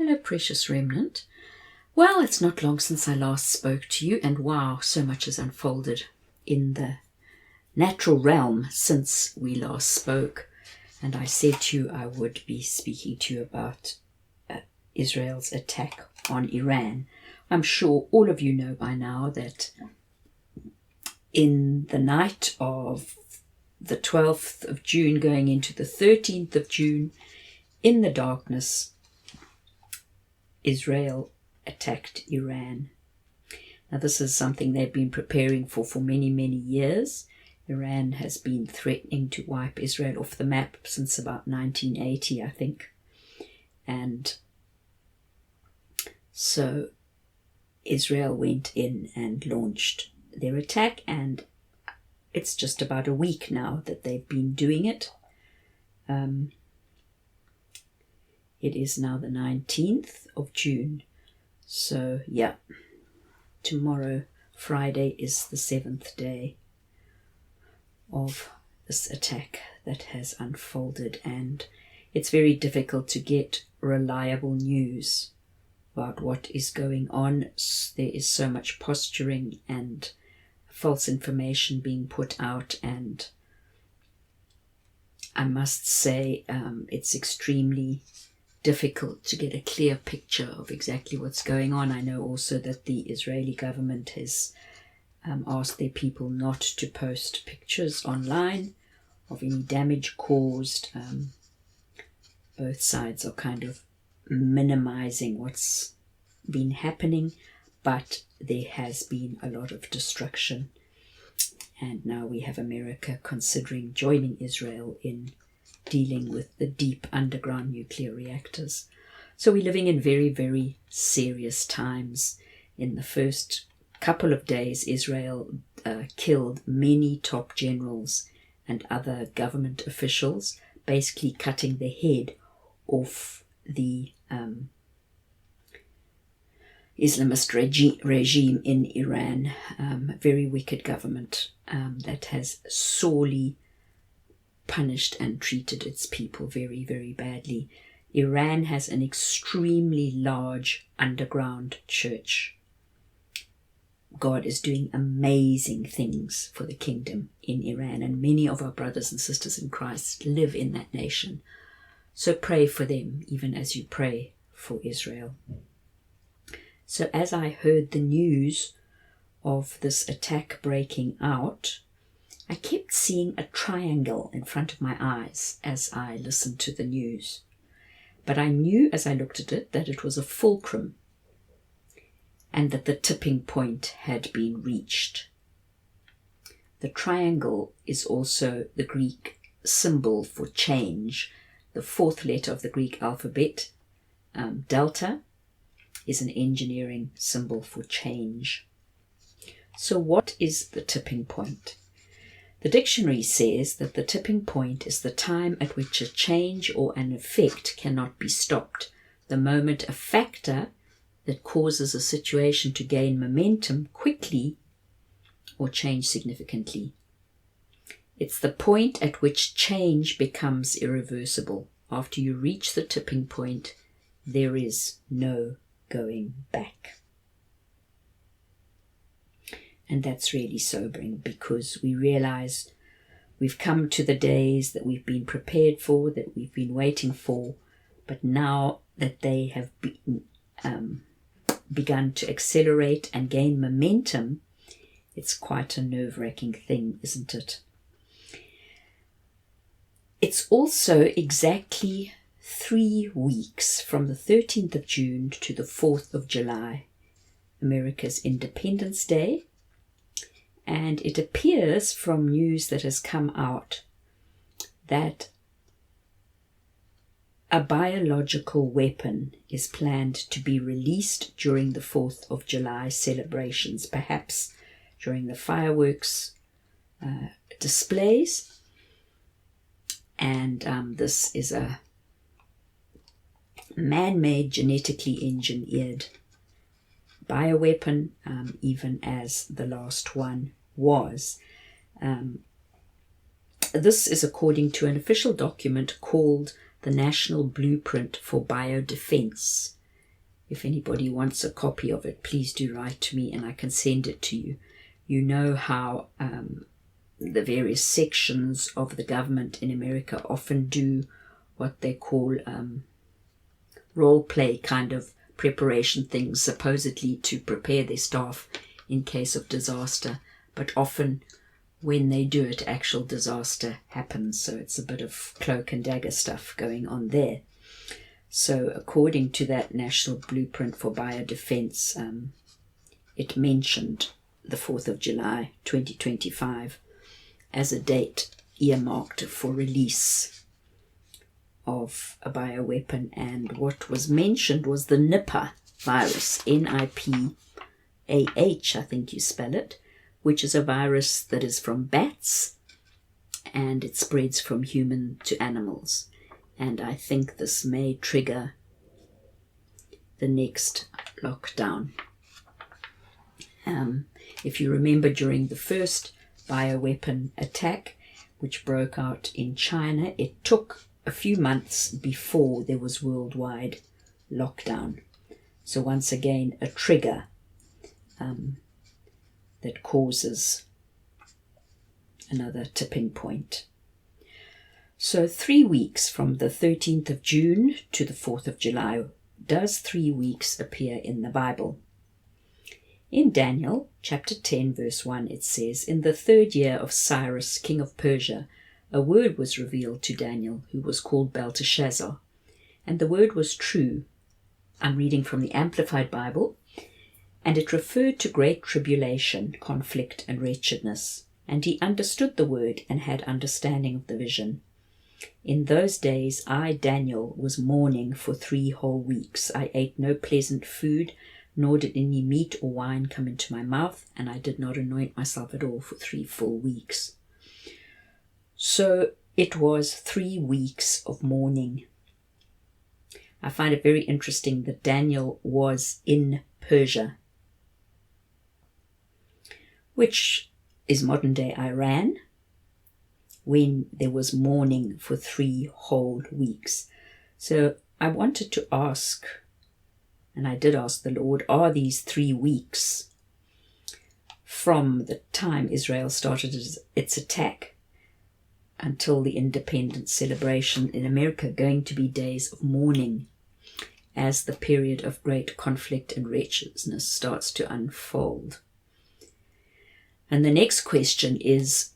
Hello, precious remnant. Well, it's not long since I last spoke to you, and wow, so much has unfolded in the natural realm since we last spoke. And I said to you I would be speaking to you about Israel's attack on Iran. I'm sure all of you know by now that in the night of the 12th of June going into the 13th of June, in the darkness, Israel attacked Iran. Now this is something they've been preparing for many, many years. Iran has been threatening to wipe Israel off the map since about 1980, I think. And so Israel went in and launched their attack, and it's just about a week now that they've been doing it. It is now the 19th of June. So, yeah, tomorrow, Friday, is the 7th day of this attack that has unfolded, and it's very difficult to get reliable news about what is going on. There is so much posturing and false information being put out, and I must say it's extremely difficult to get a clear picture of exactly what's going on. I know also that the Israeli government has asked their people not to post pictures online of any damage caused. Both sides are kind of minimizing what's been happening, but there has been a lot of destruction, and now we have America considering joining Israel in dealing with the deep underground nuclear reactors. So we're living in very, very serious times. In the first couple of days, Israel killed many top generals and other government officials, basically cutting the head off the Islamist regime in Iran. Very wicked government that has sorely punished and treated its people very, very badly. Iran has an extremely large underground church. God is doing amazing things for the kingdom in Iran, and many of our brothers and sisters in Christ live in that nation. So pray for them, even as you pray for Israel. So as I heard the news of this attack breaking out, I kept seeing a triangle in front of my eyes as I listened to the news. But I knew as I looked at it that it was a fulcrum and that the tipping point had been reached. The triangle is also the Greek symbol for change. The fourth letter of the Greek alphabet, delta, is an engineering symbol for change. So what is the tipping point? The dictionary says that the tipping point is the time at which a change or an effect cannot be stopped, the moment a factor that causes a situation to gain momentum quickly or change significantly. It's the point at which change becomes irreversible. After you reach the tipping point, there is no going back. And that's really sobering, because we realize we've come to the days that we've been prepared for, that we've been waiting for, but now that they have begun to accelerate and gain momentum, it's quite a nerve-wracking thing, isn't it? It's also exactly 3 weeks from the 13th of June to the 4th of July, America's Independence Day. And it appears from news that has come out that a biological weapon is planned to be released during the 4th of July celebrations, perhaps during the fireworks displays. And this is a man-made, genetically engineered bioweapon, even as the last one was. This is according to an official document called the National Blueprint for Biodefense. If anybody wants a copy of it, please do write to me and I can send it to you. You know how the various sections of the government in America often do what they call role play kind of preparation things, supposedly to prepare their staff in case of disaster. But often when they do it, actual disaster happens. So it's a bit of cloak and dagger stuff going on there. So according to that National Blueprint for Biodefense, it mentioned the 4th of July 2025 as a date earmarked for release of a bioweapon. And what was mentioned was the Nipah virus, Nipah, I think you spell it, which is a virus that is from bats and it spreads from human to animals. And I think this may trigger the next lockdown. If you remember, during the first bioweapon attack, which broke out in China, it took a few months before there was worldwide lockdown. So once again, a trigger that causes another tipping point. So 3 weeks from the 13th of June to the 4th of July, does 3 weeks appear in the Bible? In Daniel chapter 10 verse 1 it says, "In the 3rd year of Cyrus, king of Persia, a word was revealed to Daniel, who was called Belteshazzar. And the word was true." I'm reading from the Amplified Bible. "And it referred to great tribulation, conflict, and wretchedness. And he understood the word and had understanding of the vision. In those days I, Daniel, was mourning for 3 whole weeks. I ate no pleasant food, nor did any meat or wine come into my mouth, and I did not anoint myself at all for 3 full weeks." So it was 3 weeks of mourning. I find it very interesting that Daniel was in Persia, which is modern-day Iran, when there was mourning for 3 whole weeks. So I wanted to ask, and I did ask the Lord, are these 3 weeks from the time Israel started its attack until the independence celebration in America going to be days of mourning as the period of great conflict and wretchedness starts to unfold? And the next question is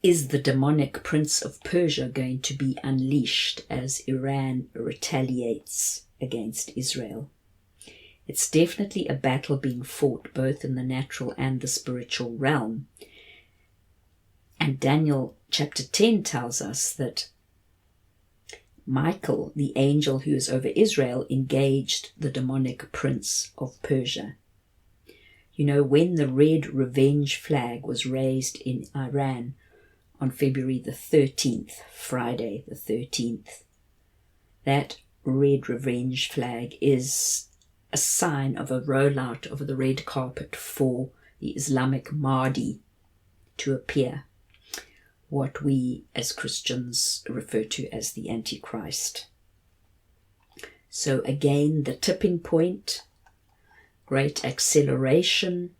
the demonic prince of Persia going to be unleashed as Iran retaliates against Israel? It's definitely a battle being fought both in the natural and the spiritual realm. And Daniel chapter 10 tells us that Michael, the angel who is over Israel, engaged the demonic prince of Persia. You know, when the red revenge flag was raised in Iran on February the 13th, Friday the 13th, that red revenge flag is a sign of a rollout of the red carpet for the Islamic Mahdi to appear, what we as Christians refer to as the Antichrist. So again, the tipping point, great acceleration,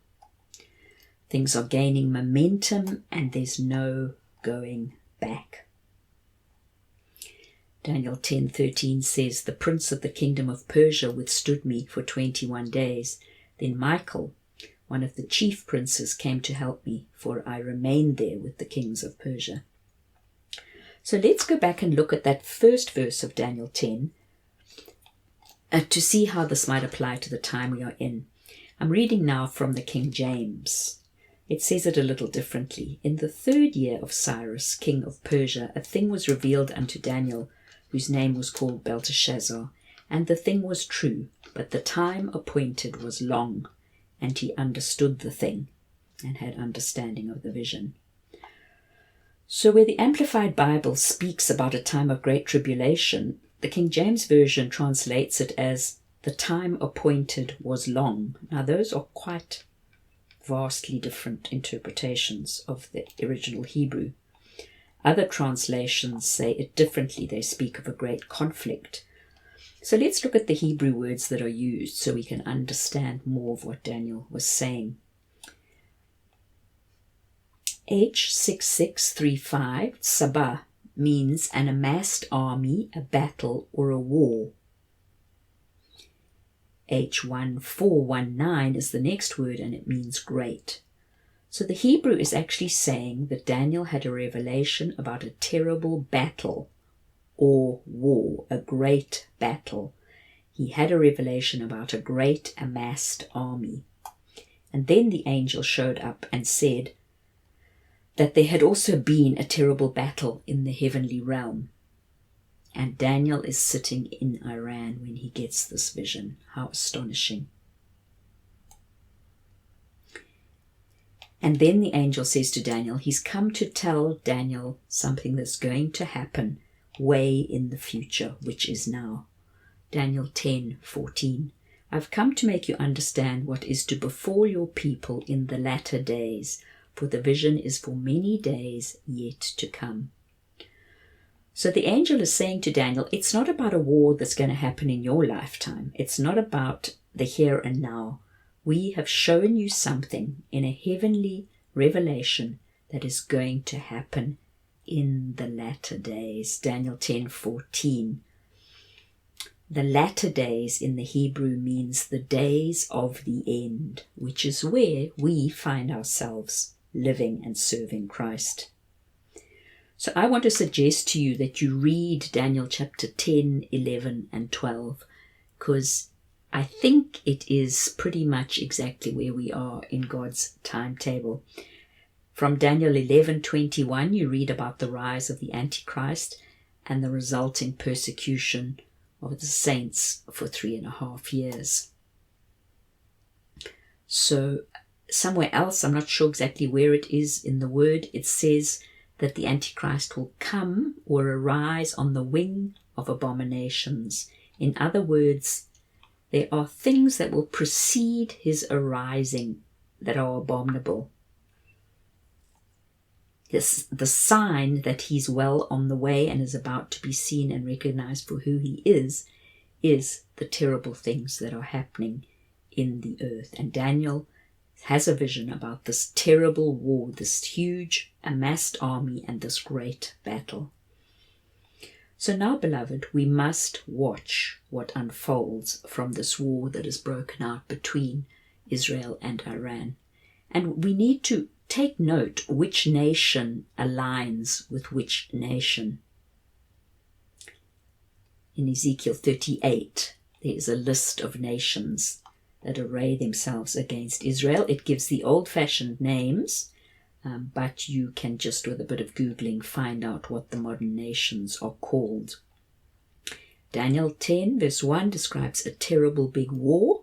things are gaining momentum and there's no going back. Daniel 10:13 says, "The prince of the kingdom of Persia withstood me for 21 days. Then Michael, one of the chief princes, came to help me, for I remained there with the kings of Persia." So let's go back and look at that first verse of Daniel 10 to see how this might apply to the time we are in. I'm reading now from the King James. It says it a little differently. "In the 3rd year of Cyrus, king of Persia, a thing was revealed unto Daniel, whose name was called Belteshazzar. And the thing was true, but the time appointed was long, and he understood the thing, and had understanding of the vision." So where the Amplified Bible speaks about a time of great tribulation, the King James Version translates it as "the time appointed was long." Now those are quite vastly different interpretations of the original Hebrew. Other translations say it differently. They speak of a great conflict. So let's look at the Hebrew words that are used so we can understand more of what Daniel was saying. H6635, Sabah, means an amassed army, a battle, or a war. H1419 is the next word, and it means great. So the Hebrew is actually saying that Daniel had a revelation about a terrible battle or war, a great battle. He had a revelation about a great amassed army. And then the angel showed up and said that there had also been a terrible battle in the heavenly realm. And Daniel is sitting in Iran when he gets this vision. How astonishing. And then the angel says to Daniel, he's come to tell Daniel something that's going to happen way in the future, which is now. Daniel 10:14. I've come to make you understand what is to befall your people in the latter days, for the vision is for many days yet to come. So the angel is saying to Daniel, it's not about a war that's going to happen in your lifetime. It's not about the here and now. We have shown you something in a heavenly revelation that is going to happen in the latter days. Daniel 10:14. The latter days in the Hebrew means the days of the end, which is where we find ourselves living and serving Christ. So I want to suggest to you that you read Daniel chapter 10, 11, and 12, because I think it is pretty much exactly where we are in God's timetable. From Daniel 11:21, you read about the rise of the Antichrist and the resulting persecution of the saints for 3.5 years. So somewhere else, I'm not sure exactly where it is in the word, it says that the Antichrist will come or arise on the wing of abominations. In other words, there are things that will precede his arising that are abominable. The sign that he's well on the way and is about to be seen and recognized for who he is the terrible things that are happening in the earth. And Daniel has a vision about this terrible war, this huge amassed army, and this great battle. So now, beloved, we must watch what unfolds from this war that is broken out between Israel and Iran. And we need to take note which nation aligns with which nation. In Ezekiel 38, there is a list of nations that array themselves against Israel. It gives the old-fashioned names, but you can just, with a bit of Googling, find out what the modern nations are called. Daniel 10, verse 1 describes a terrible big war,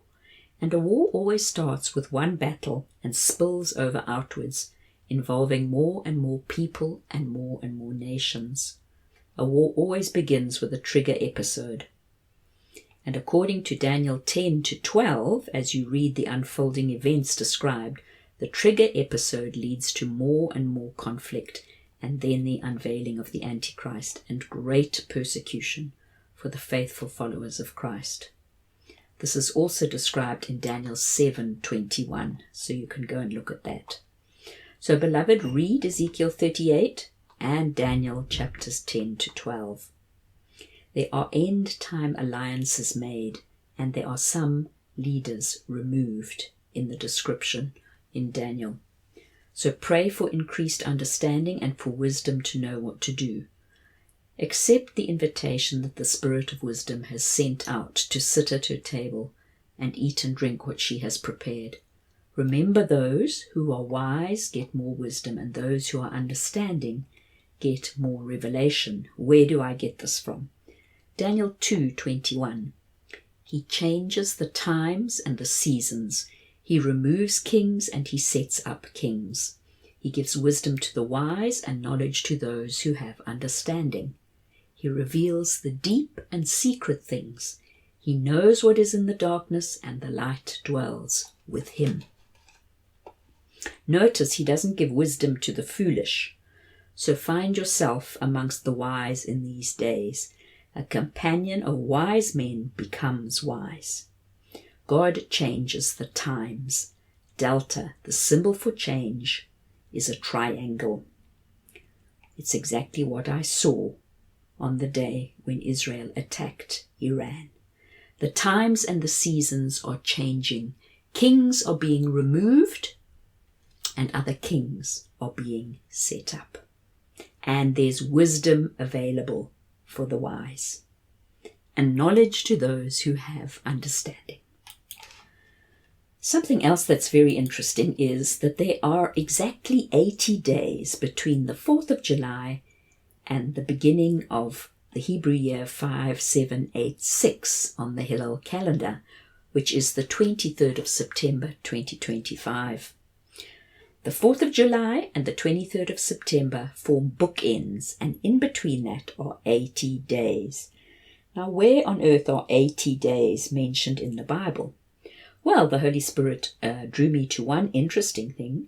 and a war always starts with one battle and spills over outwards, involving more and more people and more nations. A war always begins with a trigger episode. And according to Daniel 10-12, as you read the unfolding events described, the trigger episode leads to more and more conflict, and then the unveiling of the Antichrist and great persecution for the faithful followers of Christ. This is also described in Daniel 7:21, so you can go and look at that. So, beloved, read Ezekiel 38 and Daniel chapters 10-12. There are end-time alliances made, and there are some leaders removed in the description in Daniel. So pray for increased understanding and for wisdom to know what to do. Accept the invitation that the Spirit of wisdom has sent out to sit at her table and eat and drink what she has prepared. Remember, those who are wise get more wisdom, and those who are understanding get more revelation. Where do I get this from? Daniel 2:21. He changes the times and the seasons. He removes kings and he sets up kings. He gives wisdom to the wise and knowledge to those who have understanding. He reveals the deep and secret things. He knows what is in the darkness, and the light dwells with him. Notice he doesn't give wisdom to the foolish. So find yourself amongst the wise in these days. A companion of wise men becomes wise. God changes the times. Delta, the symbol for change, is a triangle. It's exactly what I saw on the day when Israel attacked Iran. The times and the seasons are changing. Kings are being removed and other kings are being set up. And there's wisdom available for the wise, and knowledge to those who have understanding. Something else that's very interesting is that there are exactly 80 days between the 4th of July and the beginning of the Hebrew year 5786 on the Hillel calendar, which is the 23rd of September 2025. The 4th of July and the 23rd of September form bookends, and in between that are 80 days. Now, where on earth are 80 days mentioned in the Bible? Well, the Holy Spirit drew me to one interesting thing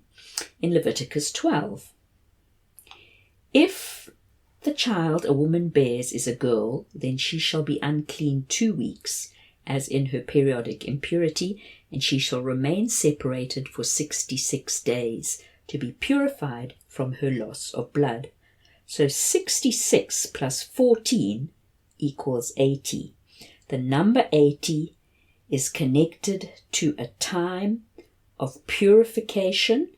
in Leviticus 12. If the child a woman bears is a girl, then she shall be unclean 2 weeks, as in her periodic impurity, and she shall remain separated for 66 days, to be purified from her loss of blood. So 66 plus 14 equals 80. The number 80 is connected to a time of purification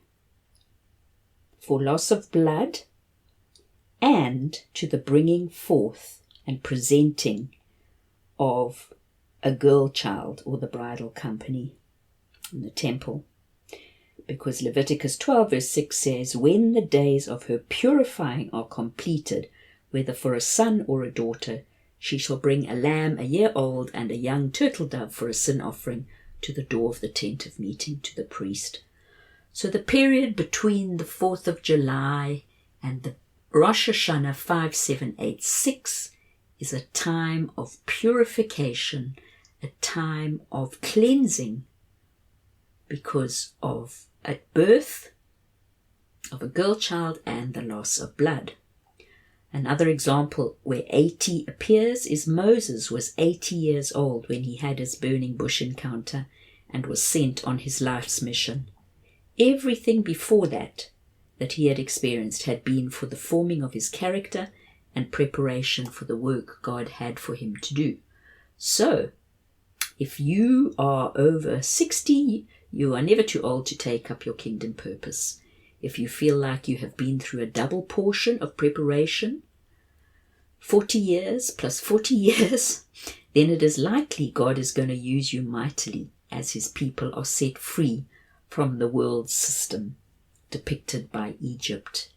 for loss of blood and to the bringing forth and presenting of a girl child or the bridal company in the temple. Because Leviticus 12 verse 6 says, when the days of her purifying are completed, whether for a son or a daughter, she shall bring a lamb a year old and a young turtle dove for a sin offering to the door of the tent of meeting to the priest. So the period between the 4th of July and the Rosh Hashanah 5786 is a time of purification, a time of cleansing because of a birth of a girl child and the loss of blood. Another example where 80 appears is Moses was 80 years old when he had his burning bush encounter and was sent on his life's mission. Everything before that he had experienced had been for the forming of his character and preparation for the work God had for him to do. So, if you are over 60, you are never too old to take up your kingdom purpose. If you feel like you have been through a double portion of preparation, 40 years plus 40 years, then it is likely God is going to use you mightily as his people are set free from the world system depicted by Egypt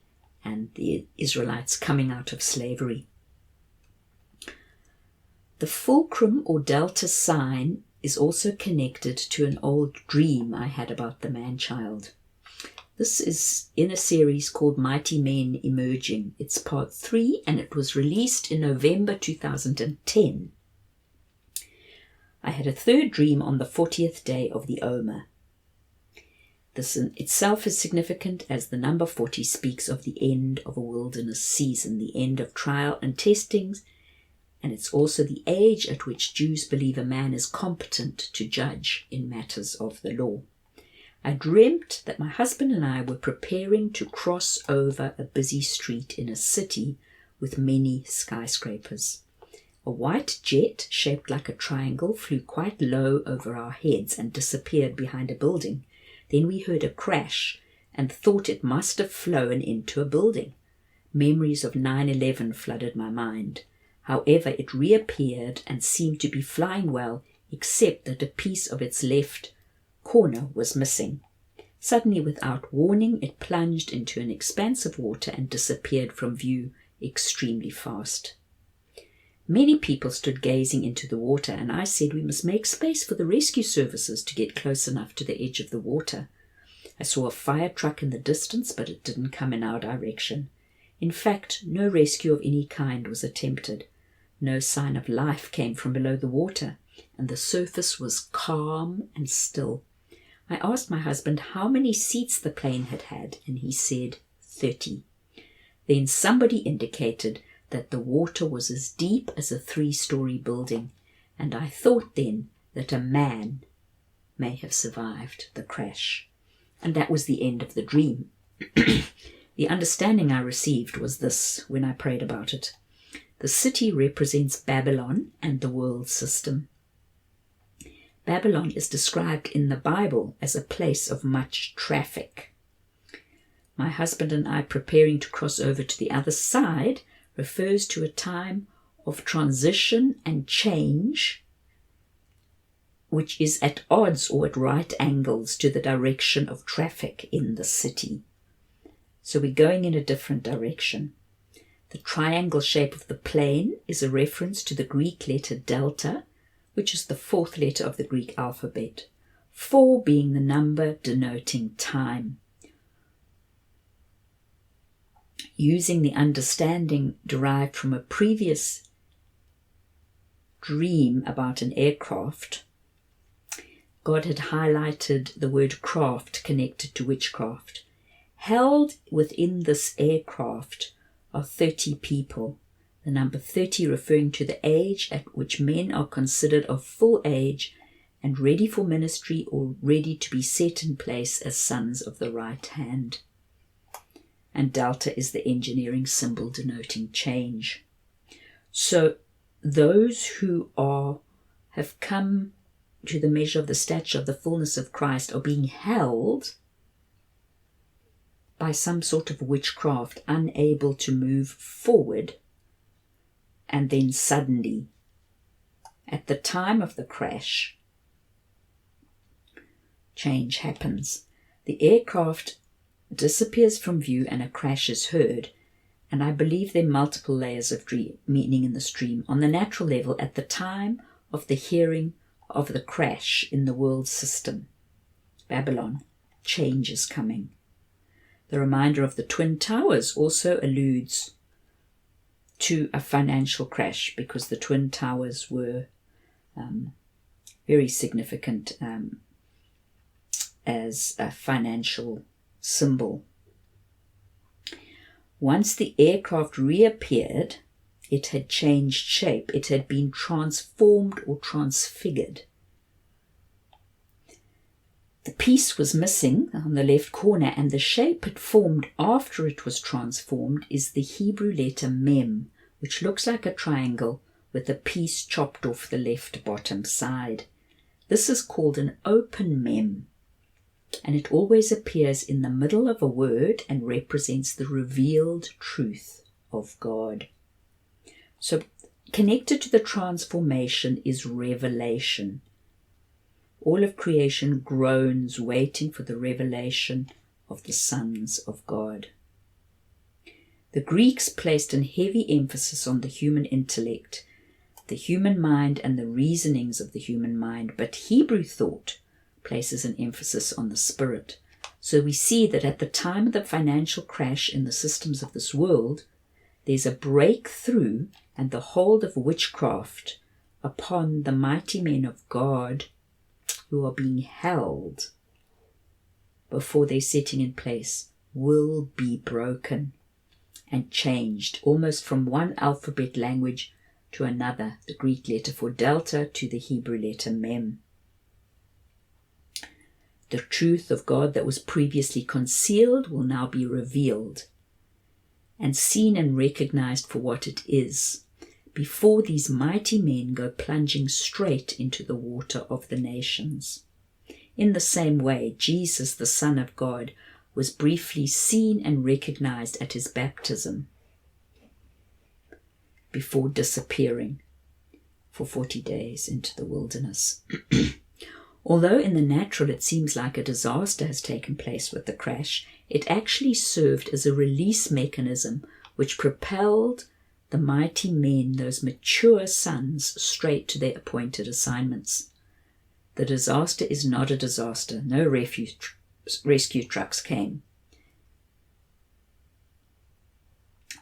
and the Israelites coming out of slavery. The fulcrum or delta sign is also connected to an old dream I had about the man-child. This is in a series called Mighty Men Emerging. It's part 3 and it was released in November 2010. I had a third dream on the 40th day of the Omer. This in itself is significant as the number 40 speaks of the end of a wilderness season, the end of trial and testings, and it's also the age at which Jews believe a man is competent to judge in matters of the law. I dreamt that my husband and I were preparing to cross over a busy street in a city with many skyscrapers. A white jet shaped like a triangle flew quite low over our heads and disappeared behind a building. Then we heard a crash and thought it must have flown into a building. Memories of 9/11 flooded my mind. However, it reappeared and seemed to be flying well, except that a piece of its left corner was missing. Suddenly, without warning, it plunged into an expanse of water and disappeared from view extremely fast. Many people stood gazing into the water, and I said we must make space for the rescue services to get close enough to the edge of the water. I saw a fire truck in the distance, but it didn't come in our direction. In fact, no rescue of any kind was attempted. No sign of life came from below the water, and the surface was calm and still. I asked my husband how many seats the plane had had, and he said 30. Then somebody indicated that the water was as deep as a 3-story building, and I thought then that a man may have survived the crash. And that was the end of the dream. The understanding I received was this when I prayed about it. The city represents Babylon and the world system. Babylon is described in the Bible as a place of much traffic. My husband and I preparing to cross over to the other side refers to a time of transition and change, which is at odds or at right angles to the direction of traffic in the city. So we're going in a different direction. The triangle shape of the plane is a reference to the Greek letter delta, which is the 4th letter of the Greek alphabet, 4 being the number denoting time. Using the understanding derived from a previous dream about an aircraft, God had highlighted the word craft connected to witchcraft. Held within this aircraft are 30 people, the number 30 referring to the age at which men are considered of full age and ready for ministry or ready to be set in place as sons of the right hand. And delta is the engineering symbol denoting change. So those who have come to the measure of the stature of the fullness of Christ are being held by some sort of witchcraft, unable to move forward. And then suddenly, at the time of the crash, change happens. The aircraft disappears from view and a crash is heard. And I believe there are multiple layers of meaning in this dream. On the natural level, at the time of the hearing of the crash in the world system, Babylon, change is coming. The reminder of the Twin Towers also alludes to a financial crash because the Twin Towers were very significant as a financial symbol. Once the aircraft reappeared, it had changed shape. It had been transformed or transfigured. The piece was missing on the left corner, and the shape it formed after it was transformed is the Hebrew letter mem, which looks like a triangle with a piece chopped off the left bottom side. This is called an open mem, and it always appears in the middle of a word and represents the revealed truth of God. So connected to the transformation is revelation. All of creation groans, waiting for the revelation of the sons of God. The Greeks placed a heavy emphasis on the human intellect, the human mind, and the reasonings of the human mind, but Hebrew thought places an emphasis on the spirit. So we see that at the time of the financial crash in the systems of this world, there's a breakthrough and the hold of witchcraft upon the mighty men of God who are being held before their setting in place will be broken and changed almost from one alphabet language to another, the Greek letter for delta to the Hebrew letter mem. The truth of God that was previously concealed will now be revealed and seen and recognized for what it is, before these mighty men go plunging straight into the water of the nations. In the same way, Jesus, the Son of God, was briefly seen and recognized at his baptism before disappearing for 40 days into the wilderness. Although in the natural it seems like a disaster has taken place with the crash, it actually served as a release mechanism which propelled the mighty men, those mature sons, straight to their appointed assignments. The disaster is not a disaster. No rescue trucks came.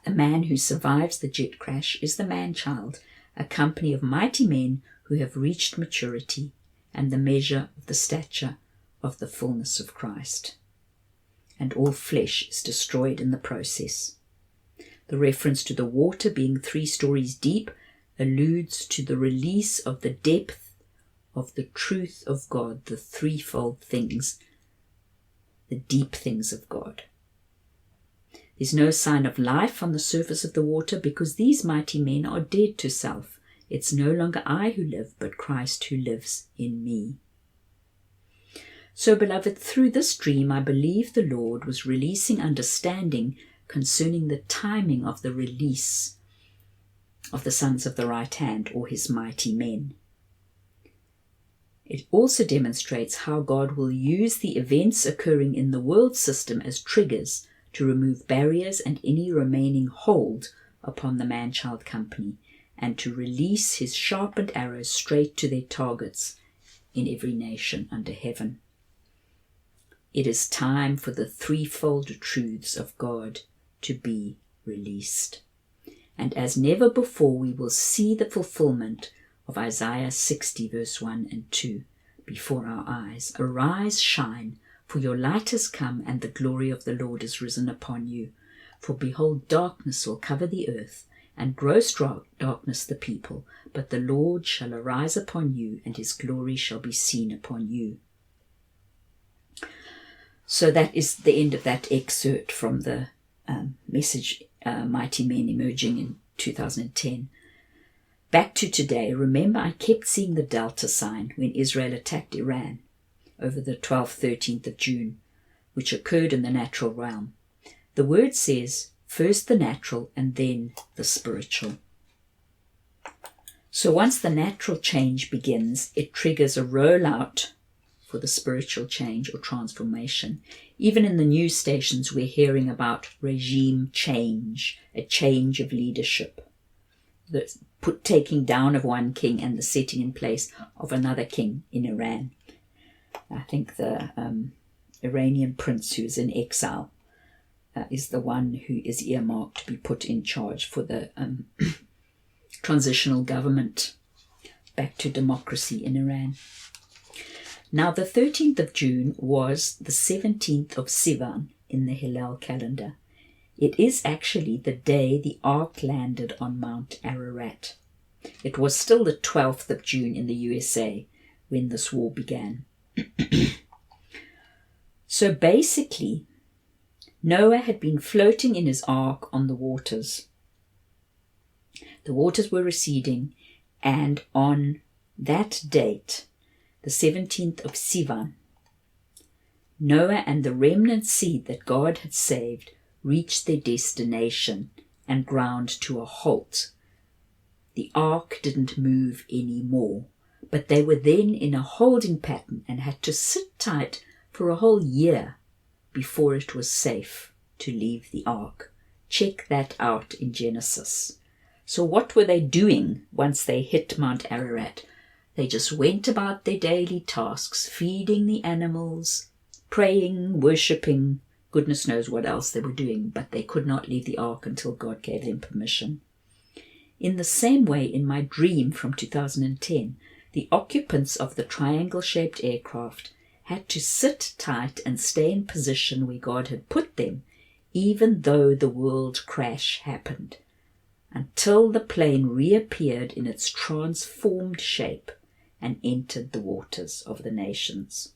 The man who survives the jet crash is the man-child, a company of mighty men who have reached maturity and the measure of the stature of the fullness of Christ. And all flesh is destroyed in the process. The reference to the water being 3 stories deep alludes to the release of the depth of the truth of God, the threefold things, the deep things of God. There's no sign of life on the surface of the water because these mighty men are dead to self. It's no longer I who live, but Christ who lives in me. So, beloved, through this dream, I believe the Lord was releasing understanding concerning the timing of the release of the sons of the right hand, or his mighty men. It also demonstrates how God will use the events occurring in the world system as triggers to remove barriers and any remaining hold upon the man-child company, and to release his sharpened arrows straight to their targets in every nation under heaven. It is time for the threefold truths of God to be released. And as never before, we will see the fulfillment of Isaiah 60 verse 1 and 2 before our eyes. Arise, shine, for your light has come, and the glory of the Lord is risen upon you. For behold, darkness will cover the earth, and gross darkness the people. But the Lord shall arise upon you, and his glory shall be seen upon you. So that is the end of that excerpt from the message, Mighty Men Emerging in 2010. Back to today. Remember, I kept seeing the Delta sign when Israel attacked Iran over the 12th, 13th of June, which occurred in the natural realm. The word says, first the natural and then the spiritual. So once the natural change begins, it triggers a rollout for the spiritual change or transformation. Even in the news stations, we're hearing about regime change, a change of leadership, the taking down of one king and the setting in place of another king in Iran. I think the Iranian prince who's in exile is the one who is earmarked to be put in charge for the transitional government back to democracy in Iran. Now, the 13th of June was the 17th of Sivan in the Hillel calendar. It is actually the day the ark landed on Mount Ararat. It was still the 12th of June in the USA when this war began. So basically, Noah had been floating in his ark on the waters. The waters were receding, and on that date, the 17th of Sivan, Noah and the remnant seed that God had saved reached their destination and ground to a halt. The ark didn't move anymore, but they were then in a holding pattern and had to sit tight for a whole year before it was safe to leave the ark. Check that out in Genesis. So what were they doing once they hit Mount Ararat? They just went about their daily tasks, feeding the animals, praying, worshipping, goodness knows what else they were doing, but they could not leave the ark until God gave them permission. In the same way, in my dream from 2010, the occupants of the triangle-shaped aircraft had to sit tight and stay in position where God had put them, even though the world crash happened, until the plane reappeared in its transformed shape and entered the waters of the nations.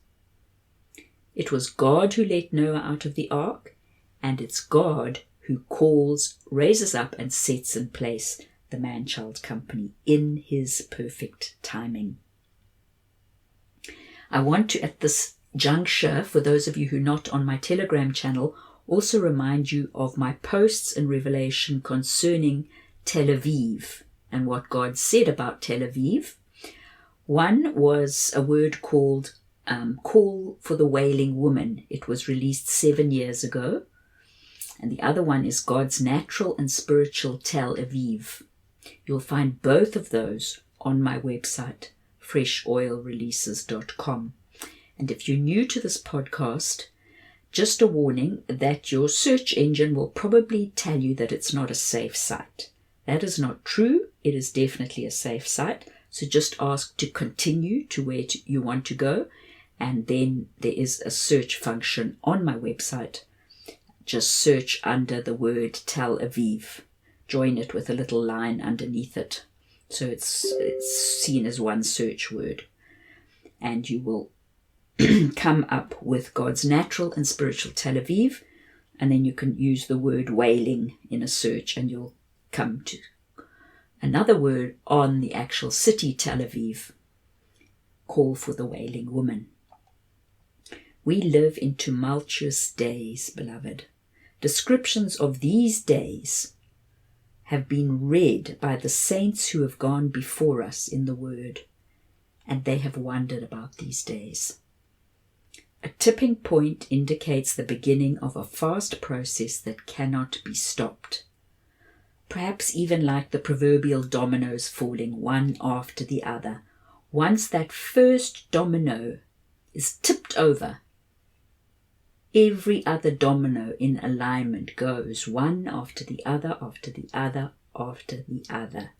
It was God who let Noah out of the ark, and it's God who calls, raises up, and sets in place the man-child company in his perfect timing. I want to, at this juncture, for those of you who are not on my Telegram channel, also remind you of my posts in Revelation concerning Tel Aviv and what God said about Tel Aviv. One was a word called Call for the Wailing Woman. It was released 7 years ago. And the other one is God's Natural and Spiritual Tel Aviv. You'll find both of those on my website, freshoilreleases.com. And if you're new to this podcast, just a warning that your search engine will probably tell you that it's not a safe site. That is not true. It is definitely a safe site. So just ask to continue to where you want to go. And then there is a search function on my website. Just search under the word Tel Aviv join it with a little line underneath it. So it's seen as one search word. And you will come up with God's natural and spiritual Tel Aviv, and then you can use the word wailing in a search, and you'll come to another word on the actual city Tel Aviv. Call for the wailing woman. We live in tumultuous days, beloved. Descriptions of these days have been read by the saints who have gone before us in the Word, and they have wondered about these days. A tipping point indicates the beginning of a fast process that cannot be stopped. Perhaps even like the proverbial dominoes falling one after the other. Once that first domino is tipped over, every other domino in alignment goes one after the other, after the other, after the other.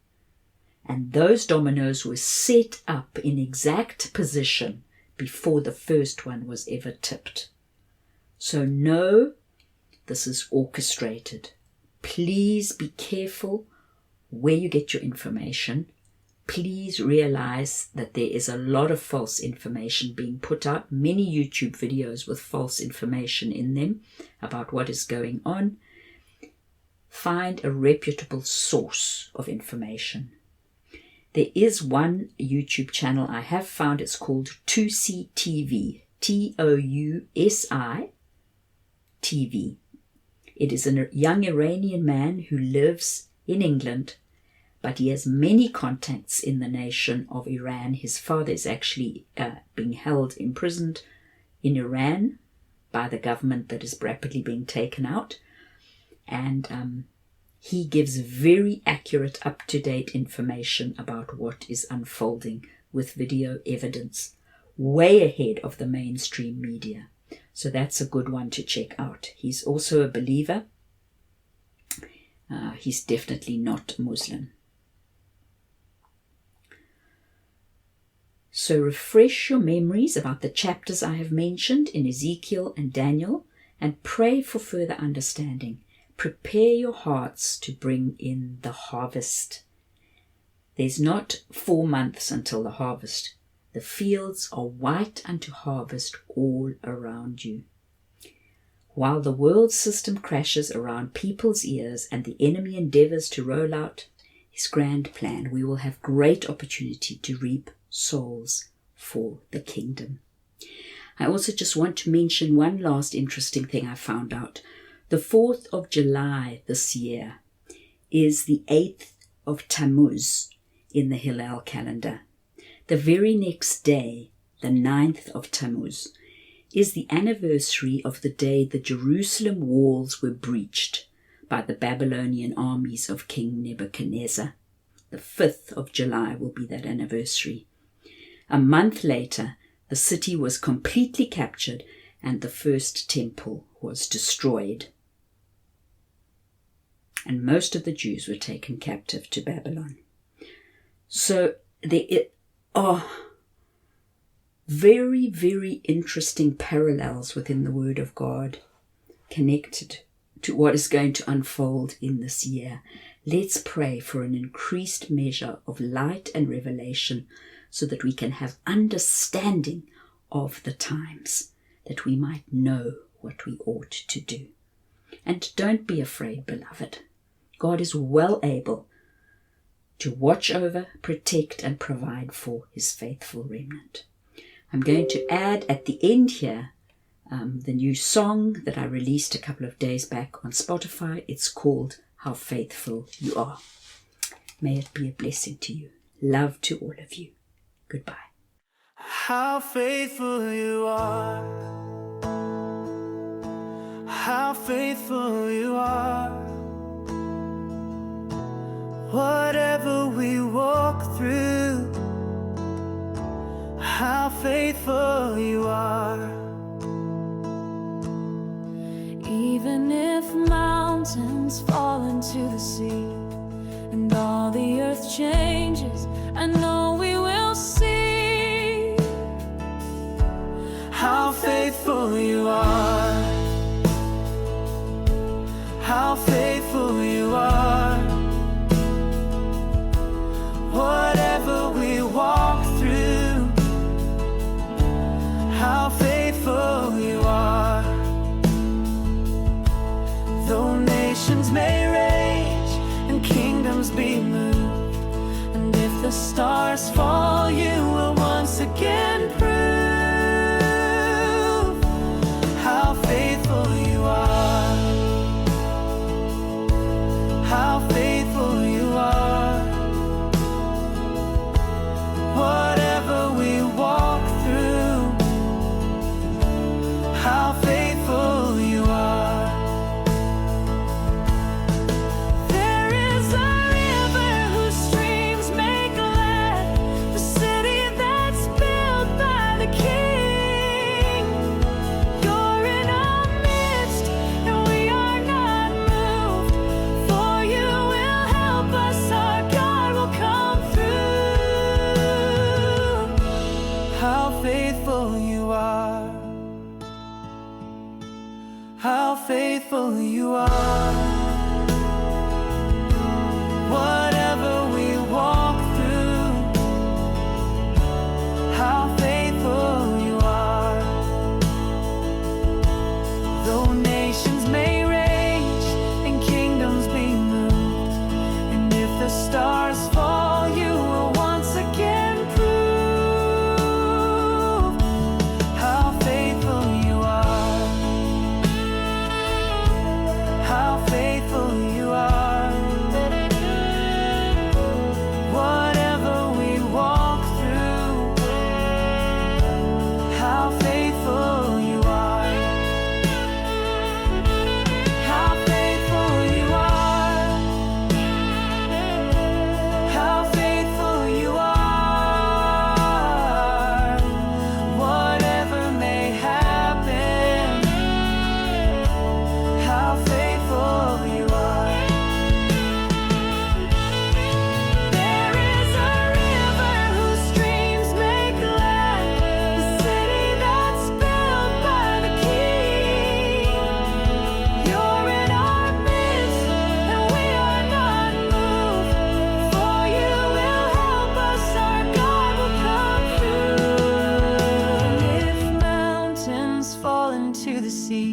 And those dominoes were set up in exact position before the first one was ever tipped. So no, this is orchestrated. Please be careful where you get your information. Please realize that there is a lot of false information being put out, many YouTube videos with false information in them about what is going on. Find a reputable source of information. There is one YouTube channel I have found. It's called Tousi TV, Tousi TV. It is a young Iranian man who lives in England, but he has many contacts in the nation of Iran. His father is actually being held imprisoned in Iran by the government that is rapidly being taken out. And he gives very accurate, up-to-date information about what is unfolding with video evidence, way ahead of the mainstream media. So that's a good one to check out. He's also a believer. He's definitely not Muslim. So refresh your memories about the chapters I have mentioned in Ezekiel and Daniel, and pray for further understanding. Prepare your hearts to bring in the harvest. There's not 4 months until the harvest. The fields are white unto harvest all around you. While the world system crashes around people's ears and the enemy endeavors to roll out his grand plan, we will have great opportunity to reap souls for the kingdom. I also just want to mention one last interesting thing I found out. The 4th of July this year is the 8th of Tammuz in the Hillel calendar. The very next day, the 9th of Tammuz, is the anniversary of the day the Jerusalem walls were breached by the Babylonian armies of King Nebuchadnezzar. The 5th of July will be that anniversary. A month later, the city was completely captured and the first temple was destroyed. And most of the Jews were taken captive to Babylon. So there are very, very interesting parallels within the Word of God connected to what is going to unfold in this year. Let's pray for an increased measure of light and revelation so that we can have understanding of the times, that we might know what we ought to do. And don't be afraid, beloved. God is well able to watch over, protect, and provide for his faithful remnant. I'm going to add at the end here the new song that I released a couple of days back on Spotify. It's called How Faithful You Are. May it be a blessing to you. Love to all of you. Goodbye. How faithful you are. How faithful you are. Whatever we walk through, how faithful you are. Even if mountains fall into the sea and all the earth changes, I know we will see how faithful you are. How faithful you are. faithful you are. How faithful you are. Whatever we walk through, how faithful you are. Though nations may rage and kingdoms be moved, and if the stars fall, you will once again prove how faithful you are. How faithful you are. Whatever we walk through, how faithful you are. How faithful you are. How faithful you are. Whatever may happen, how faithful you are. There is a river whose streams make glad the city that's built by the King. You're in our midst, and we are not moved. For you will help us, our God will come through. If mountains fall into the sea,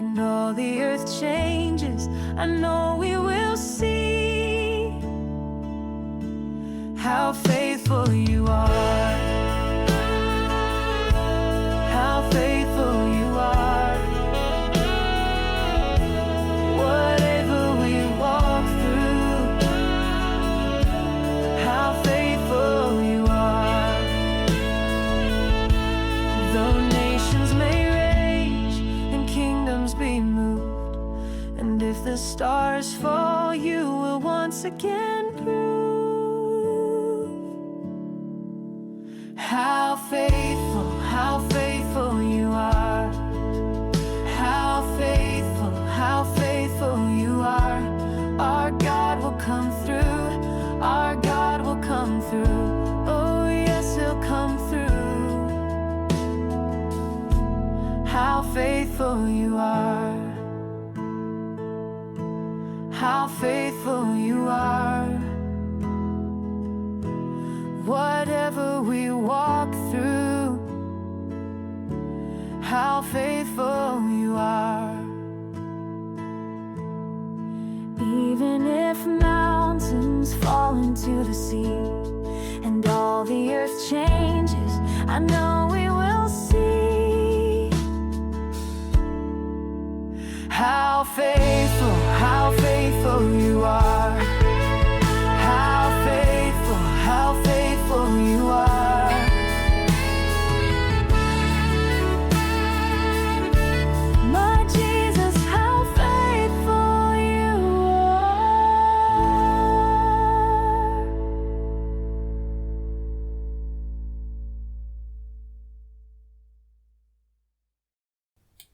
and all the earth changes, I know we will see how faithful you are. How faithful you are. Whatever we walk through, how faithful you are. Though nations may rage and kingdoms be moved, and if the stars fall, you will once again prove how faithful you are. How faithful you are. Our God will come through. Our God will come through. Oh yes, he'll come through. How faithful you are. How faithful you are. Whatever we walk through, how faithful you are. Even if mountains fall into the sea, and all the earth changes, I know we will see how faithful